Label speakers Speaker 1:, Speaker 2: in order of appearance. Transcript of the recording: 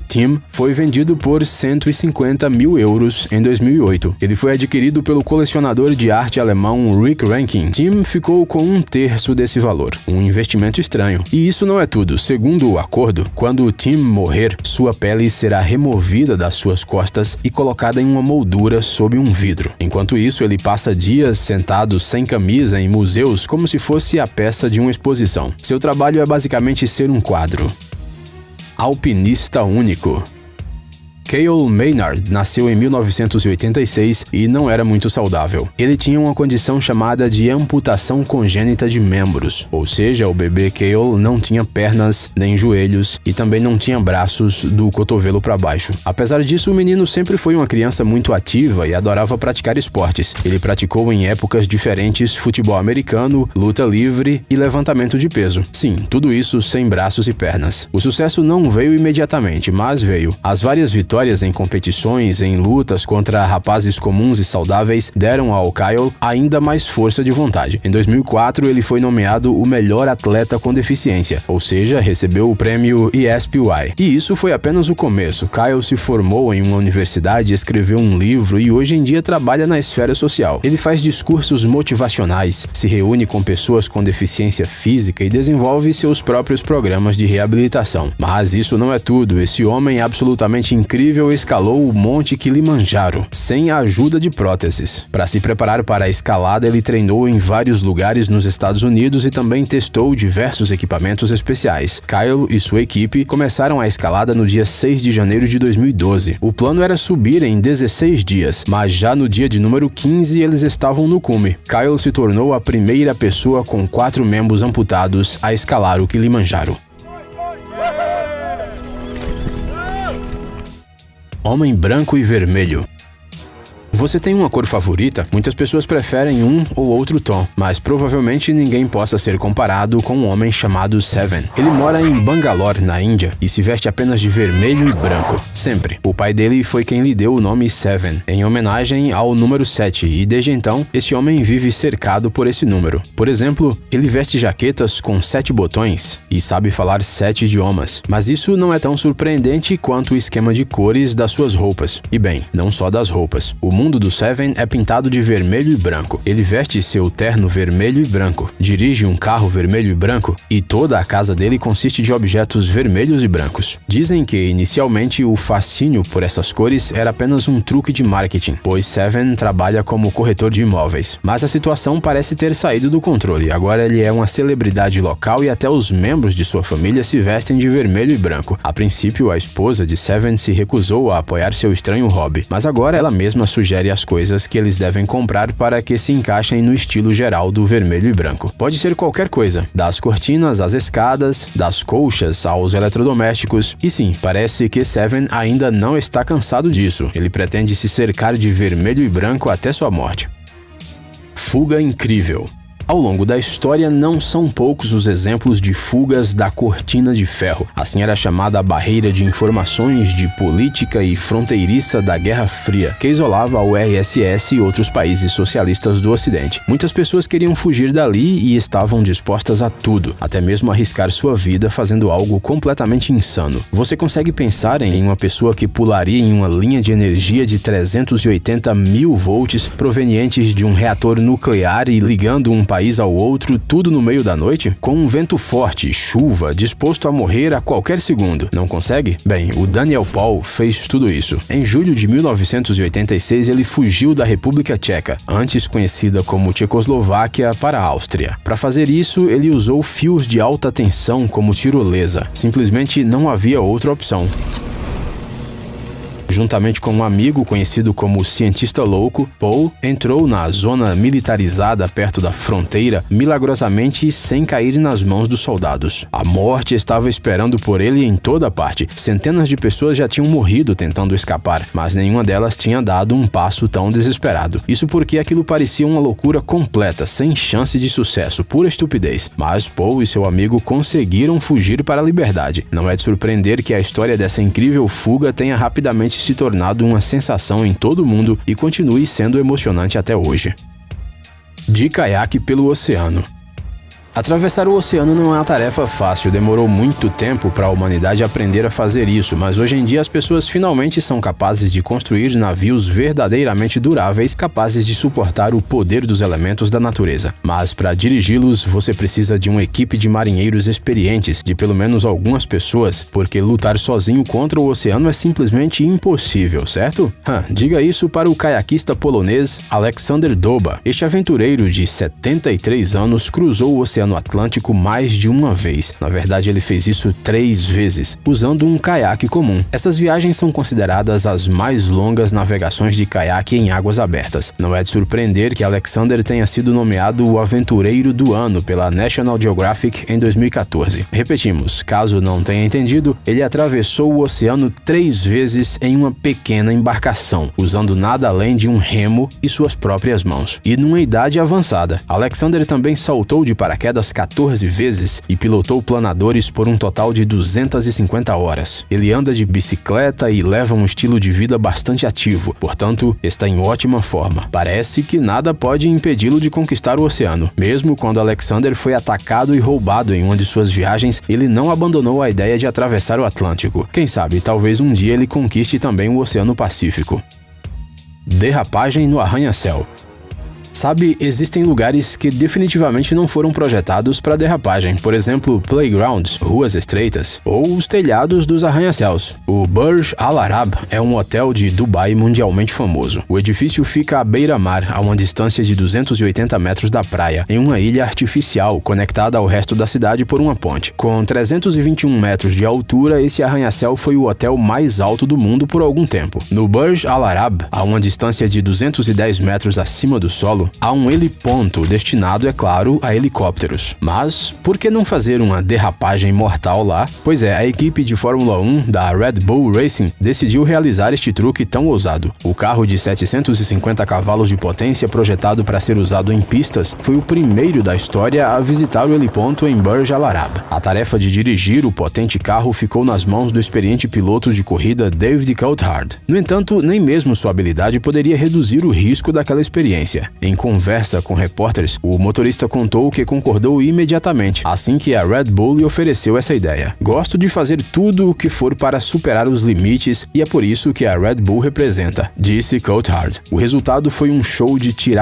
Speaker 1: Tim foi vendido por 150 mil euros em 2008. Ele foi adquirido pelo colecionador de arte alemão Rick Rankin. Tim ficou com 1/3 desse valor, um investimento estranho. E isso não é tudo. Segundo o acordo, quando Tim morrer, sua pele será removida das suas costas e colocada em uma moldura sob um vidro. Enquanto isso, ele passa dias sentado sem camisa em museus como se fosse a peça de uma exposição. Seu trabalho é basicamente ser um quadro. Alpinista único. Cale Maynard nasceu em 1986 e não era muito saudável. Ele tinha uma condição chamada de amputação congênita de membros, ou seja, o bebê Cale não tinha pernas nem joelhos e também não tinha braços do cotovelo para baixo. Apesar disso, o menino sempre foi uma criança muito ativa e adorava praticar esportes. Ele praticou em épocas diferentes futebol americano, luta livre e levantamento de peso. Sim, tudo isso sem braços e pernas. O sucesso não veio imediatamente, mas veio. As várias vitórias em competições, em lutas contra rapazes comuns e saudáveis deram ao Kyle ainda mais força de vontade. Em 2004, ele foi nomeado o melhor atleta com deficiência, ou seja, recebeu o prêmio ESPY. E isso foi apenas o começo. Kyle se formou em uma universidade, escreveu um livro e hoje em dia trabalha na esfera social. Ele faz discursos motivacionais, se reúne com pessoas com deficiência física e desenvolve seus próprios programas de reabilitação. Mas isso não é tudo. Esse homem absolutamente incrível escalou o Monte Kilimanjaro, sem a ajuda de próteses. Para se preparar para a escalada, ele treinou em vários lugares nos Estados Unidos e também testou diversos equipamentos especiais. Kyle e sua equipe começaram a escalada no dia 6 de janeiro de 2012. O plano era subir em 16 dias, mas já no dia de número 15 eles estavam no cume. Kyle se tornou a primeira pessoa com 4 membros amputados a escalar o Kilimanjaro. Homem branco e vermelho. Você tem uma cor favorita? Muitas pessoas preferem um ou outro tom, mas provavelmente ninguém possa ser comparado com um homem chamado Seven. Ele mora em Bangalore, na Índia, e se veste apenas de vermelho e branco, sempre. O pai dele foi quem lhe deu o nome Seven, em homenagem ao número 7, e desde então, esse homem vive cercado por esse número. Por exemplo, ele veste jaquetas com 7 botões e sabe falar 7 idiomas. Mas isso não é tão surpreendente quanto o esquema de cores das suas roupas. E bem, não só das roupas. O mundo do Seven é pintado de vermelho e branco. Ele veste seu terno vermelho e branco, dirige um carro vermelho e branco e toda a casa dele consiste de objetos vermelhos e brancos. Dizem que inicialmente o fascínio por essas cores era apenas um truque de marketing, pois Seven trabalha como corretor de imóveis. Mas a situação parece ter saído do controle. Agora ele é uma celebridade local e até os membros de sua família se vestem de vermelho e branco. A princípio, a esposa de Seven se recusou a apoiar seu estranho hobby, mas agora ela mesma sugere as coisas que eles devem comprar para que se encaixem no estilo geral do vermelho e branco. Pode ser qualquer coisa, das cortinas às escadas, das colchas aos eletrodomésticos. E sim, parece que Seven ainda não está cansado disso. Ele pretende se cercar de vermelho e branco até sua morte. Fuga incrível. Ao longo da história, não são poucos os exemplos de fugas da cortina de ferro. Assim era chamada a barreira de informações de política e fronteiriça da Guerra Fria, que isolava a URSS e outros países socialistas do Ocidente. Muitas pessoas queriam fugir dali e estavam dispostas a tudo, até mesmo arriscar sua vida fazendo algo completamente insano. Você consegue pensar em uma pessoa que pularia em uma linha de energia de 380 mil volts provenientes de um reator nuclear e ligando um país ao outro, tudo no meio da noite? Com um vento forte, chuva, disposto a morrer a qualquer segundo. Não consegue? Bem, o Daniel Paul fez tudo isso. Em julho de 1986, ele fugiu da República Tcheca, antes conhecida como Tchecoslováquia, para a Áustria. Para fazer isso, ele usou fios de alta tensão como tirolesa. Simplesmente não havia outra opção. Juntamente com um amigo conhecido como cientista louco, Paul entrou na zona militarizada perto da fronteira milagrosamente sem cair nas mãos dos soldados. A morte estava esperando por ele em toda parte. Centenas de pessoas já tinham morrido tentando escapar, mas nenhuma delas tinha dado um passo tão desesperado. Isso porque aquilo parecia uma loucura completa, sem chance de sucesso, pura estupidez. Mas Paul e seu amigo conseguiram fugir para a liberdade. Não é de surpreender que a história dessa incrível fuga tenha rapidamente se tornado uma sensação em todo o mundo e continue sendo emocionante até hoje. De caiaque pelo oceano. Atravessar o oceano não é uma tarefa fácil, demorou muito tempo para a humanidade aprender a fazer isso, mas hoje em dia as pessoas finalmente são capazes de construir navios verdadeiramente duráveis, capazes de suportar o poder dos elementos da natureza. Mas para dirigi-los, você precisa de uma equipe de marinheiros experientes, de pelo menos algumas pessoas, porque lutar sozinho contra o oceano é simplesmente impossível, certo? Diga isso para o caiaquista polonês Aleksander Doba. Este aventureiro de 73 anos cruzou o Oceano Atlântico mais de uma vez. Na verdade, ele fez isso 3 vezes, usando um caiaque comum. Essas viagens são consideradas as mais longas navegações de caiaque em águas abertas. Não é de surpreender que Alexander tenha sido nomeado o Aventureiro do Ano pela National Geographic em 2014. Repetimos, caso não tenha entendido, ele atravessou o oceano 3 vezes em uma pequena embarcação, usando nada além de um remo e suas próprias mãos. E numa idade avançada. Alexander também saltou de paraquedas 14 vezes e pilotou planadores por um total de 250 horas. Ele anda de bicicleta e leva um estilo de vida bastante ativo, portanto, está em ótima forma. Parece que nada pode impedi-lo de conquistar o oceano. Mesmo quando Alexander foi atacado e roubado em uma de suas viagens, ele não abandonou a ideia de atravessar o Atlântico. Quem sabe, talvez um dia ele conquiste também o Oceano Pacífico. Derrapagem no arranha-céu. Sabe, existem lugares que definitivamente não foram projetados para derrapagem, por exemplo, playgrounds, ruas estreitas, ou os telhados dos arranha-céus. O Burj Al Arab é um hotel de Dubai mundialmente famoso. O edifício fica à beira-mar, a uma distância de 280 metros da praia, em uma ilha artificial conectada ao resto da cidade por uma ponte. Com 321 metros de altura, esse arranha-céu foi o hotel mais alto do mundo por algum tempo. No Burj Al Arab, a uma distância de 210 metros acima do solo, há um heliponto destinado, é claro, a helicópteros. Mas, por que não fazer uma derrapagem mortal lá? Pois é, a equipe de Fórmula 1 da Red Bull Racing decidiu realizar este truque tão ousado. O carro de 750 cavalos de potência projetado para ser usado em pistas foi o primeiro da história a visitar o heliponto em Burj Al Arab. A tarefa de dirigir o potente carro ficou nas mãos do experiente piloto de corrida David Coulthard. No entanto, nem mesmo sua habilidade poderia reduzir o risco daquela experiência. Em conversa com repórteres, o motorista contou que concordou imediatamente, assim que a Red Bull lhe ofereceu essa ideia. Gosto de fazer tudo o que for para superar os limites e é por isso que a Red Bull representa, disse Coulthard. O resultado foi um show de tirar